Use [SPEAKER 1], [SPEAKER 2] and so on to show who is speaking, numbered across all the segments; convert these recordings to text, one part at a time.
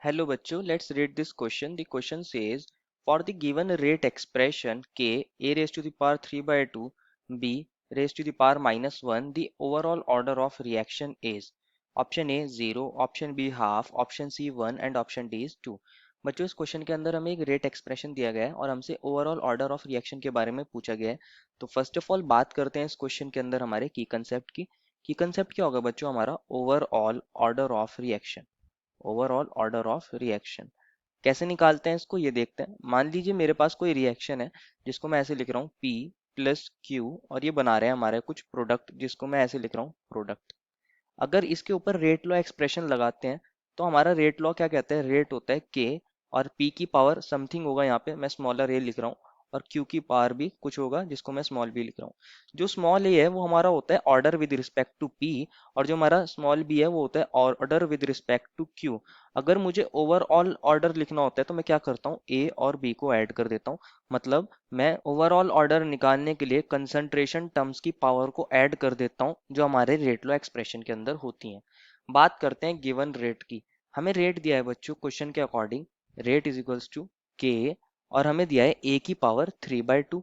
[SPEAKER 1] Hello बच्चों, let's read this question. The question says, for the given rate expression k, a raised to the power 3 by 2, b raised to the power minus 1, the overall order of reaction is option A 0, option B half, option C 1 and option D is 2. बच्चों इस question के अंदर हमें एक rate expression दिया गया है और हमसे ओवरऑल ऑर्डर ऑफ रिएक्शन के बारे में पूछा गया है। तो फर्स्ट ऑफ ऑल बात करते हैं इस क्वेश्चन के अंदर हमारे की कंसेप्ट की। की कंसेप्ट क्या होगा बच्चों? हमारा overall order of reaction. Overall order of reaction कैसे निकालते हैं इसको ये देखते हैं। मान लीजिए मेरे पास कोई रिएक्शन है जिसको मैं ऐसे लिख रहा हूँ P प्लस Q और ये बना रहे हैं हमारे कुछ प्रोडक्ट जिसको मैं ऐसे लिख रहा हूँ प्रोडक्ट। अगर इसके ऊपर रेट लॉ एक्सप्रेशन लगाते हैं तो हमारा रेट लॉ क्या कहता है? रेट होता है K और P की पावर समथिंग होगा, यहाँ पे मैं स्मॉलर a लिख रहा हूँ, और Q की पावर भी कुछ होगा जिसको मैं स्मॉल b लिख रहा हूँ। जो स्मॉल a है वो हमारा होता है order with respect to P और जो हमारा स्मॉल b है वो होता है order with respect to Q। अगर मुझे ओवरऑल ऑर्डर लिखना होता है तो मैं क्या करता हूँ? A और B को ऐड कर देता हूँ। मतलब मैं ओवरऑल ऑर्डर निकालने के लिए कंसंट्रेशन टर्म्स की पावर को ऐड कर देता हूँ जो हमारे रेट लॉ एक्सप्रेशन के अंदर होती हैं। बात करते हैं गिवन रेट की। हमें रेट दिया है बच्चों क्वेश्चन के according, rate is equals to K, और हमें दिया है ए की पावर 3/2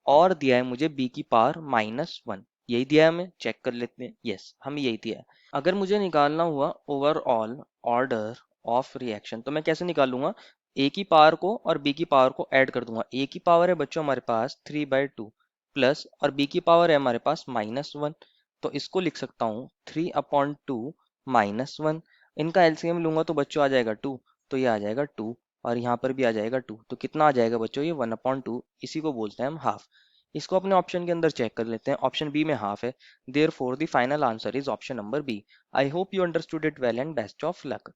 [SPEAKER 1] और दिया है मुझे बी की पावर -1। यही दिया है, हमें चेक कर लेते हैं। यस, हमें यही दिया है। अगर मुझे निकालना हुआ ओवरऑल ऑर्डर ऑफ रिएक्शन तो मैं कैसे निकालूंगा? ए की पावर को और बी की पावर को ऐड कर दूंगा। ए की पावर है बच्चों हमारे पास 3/2 प्लस, और बी की पावर है हमारे पास -1, तो इसको लिख सकता हूँ 3/2 -1। इनका एलसीएम लूंगा तो बच्चों आ जाएगा 2, तो ये आ जाएगा 2 और यहाँ पर भी आ जाएगा 2, तो कितना आ जाएगा बच्चों? ये 1/2। इसी को बोलते हैं हम हाफ। इसको अपने ऑप्शन के अंदर चेक कर लेते हैं। ऑप्शन बी में हाफ है, therefore the final answer is option number B. I hope you understood it well and best of luck.